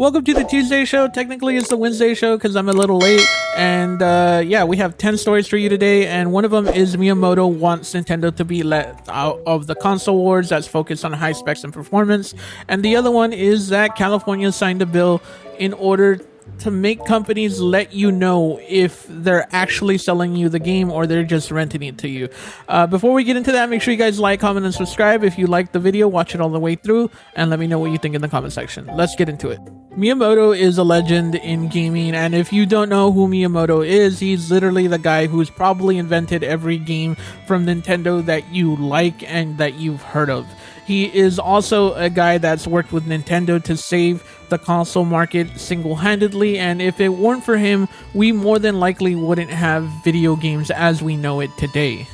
Welcome to the Tuesday show. Technically, it's the Wednesday show because I'm a little late. And yeah, we have 10 stories for you today. And one of them is Miyamoto wants Nintendo to be let out of the console wars that's focused on high specs and performance. And the other one is that California signed a bill in order to make companies let you know if they're actually selling you the game or they're just renting it to you. Before we get into that, make sure you guys like, comment, and subscribe. If you like the video, watch it all the way through and let me know what you think in the comment section. Let's get into it. Miyamoto is a legend in gaming, and if you don't know who Miyamoto is, he's literally the guy who's probably invented every game from Nintendo that you like and that you've heard of. He is also a guy that's worked with Nintendo to save the console market single-handedly, and if it weren't for him, we more than likely wouldn't have video games as we know it today.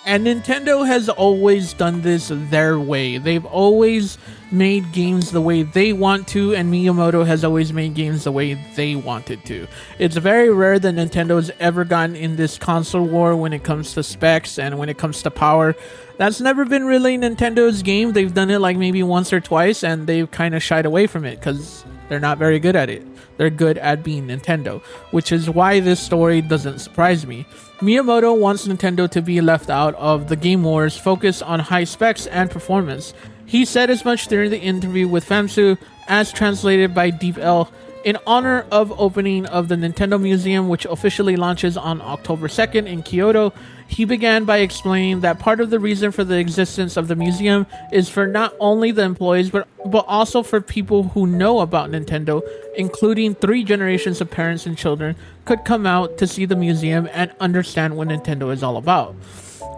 And Nintendo has always done this their way. They've always made games the way they want to, and Miyamoto has always made games the way they wanted to. It's very rare that Nintendo's ever gotten in this console war when it comes to specs and when it comes to power. That's never been really Nintendo's game. They've done it like maybe once or twice, and they've kind of shied away from it because they're not very good at it. They're good at being Nintendo, which is why this story doesn't surprise me. Miyamoto wants Nintendo to be left out of the game wars, focused on high specs and performance. He said as much during the interview with Famsu, as translated by DeepL, in honor of opening of the Nintendo Museum, which officially launches on October 2nd in Kyoto. He began by explaining that part of the reason for the existence of the museum is for not only the employees, but also for people who know about Nintendo, including 3 generations of parents and children, could come out to see the museum and understand what Nintendo is all about.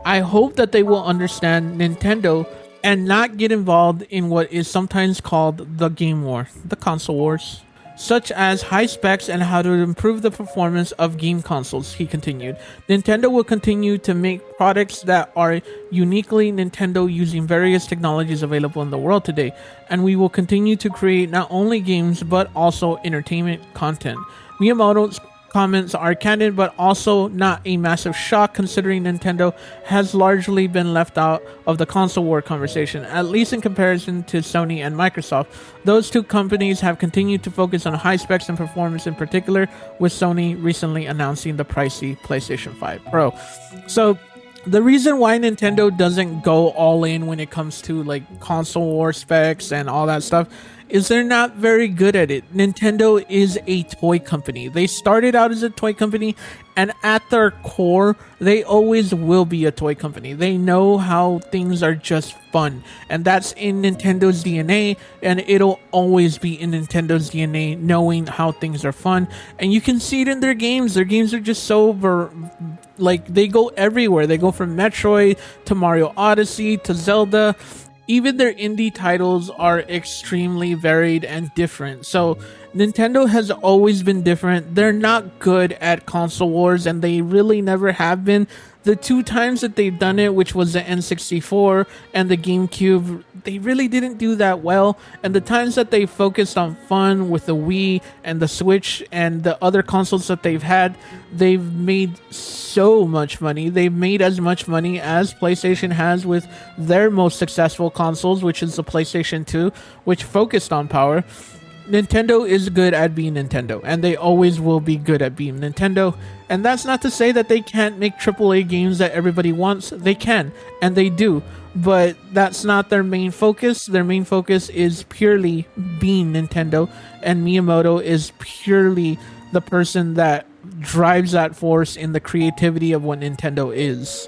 I hope that they will understand Nintendo and not get involved in what is sometimes called the game war, the console wars, such as high specs and how to improve the performance of game consoles, he continued. Nintendo will continue to make products that are uniquely Nintendo using various technologies available in the world today, and we will continue to create not only games but also entertainment content. Miyamoto's comments are candid but also not a massive shock considering Nintendo has largely been left out of the console war conversation, at least in comparison to Sony and Microsoft. Those two companies have continued to focus on high specs and performance in particular, with Sony recently announcing the pricey PlayStation 5 Pro. So the reason why Nintendo doesn't go all in when it comes to like console war specs and all that stuff is they're not very good at it. Nintendo is a toy company. They started out as a toy company, and at their core, they always will be a toy company. They know how things are just fun, and that's in Nintendo's DNA, and it'll always be in Nintendo's DNA, knowing how things are fun. And you can see it in their games. Their games are just so like they go everywhere. They go from Metroid to Mario Odyssey to Zelda. Even their indie titles are extremely varied and different. So Nintendo has always been different. They're not good at console wars, and they really never have been. The 2 times that they've done it, which was the N64 and the GameCube, they really didn't do that well. And the times that they focused on fun with the Wii and the Switch and the other consoles that they've had, they've made so much money. They've made as much money as PlayStation has with their most successful consoles, which is the PlayStation 2, which focused on power. Nintendo is good at being Nintendo, and they always will be good at being Nintendo. And that's not to say that they can't make AAA games that everybody wants. They can, and they do. But that's not their main focus. Their main focus is purely being Nintendo, and Miyamoto is purely the person that drives that force in the creativity of what Nintendo is.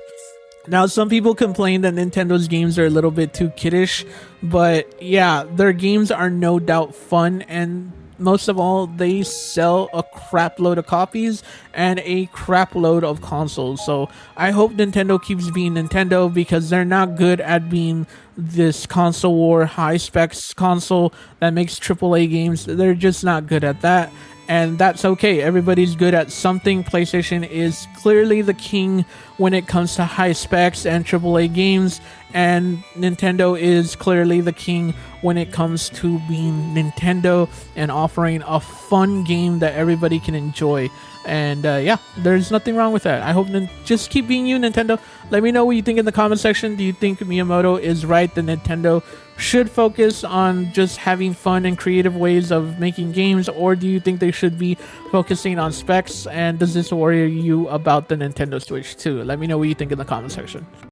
Now, some people complain that Nintendo's games are a little bit too kiddish, but yeah, their games are no doubt fun, and most of all, they sell a crap load of copies and a crap load of consoles. So I hope Nintendo keeps being Nintendo, because they're not good at being this console war high specs console that makes AAA games. They're just not good at that. And that's okay. Everybody's good at something. PlayStation is clearly the king when it comes to high specs and AAA games, and Nintendo is clearly the king when it comes to being Nintendo and offering a fun game that everybody can enjoy. And yeah, there's nothing wrong with that. I hope just keep being you, Nintendo. Let me know what you think in the comment section. Do you think Miyamoto is right that Nintendo should focus on just having fun and creative ways of making games, or do you think they should be focusing on specs? And does this worry you about the Nintendo Switch too? Let me know what you think in the comment section.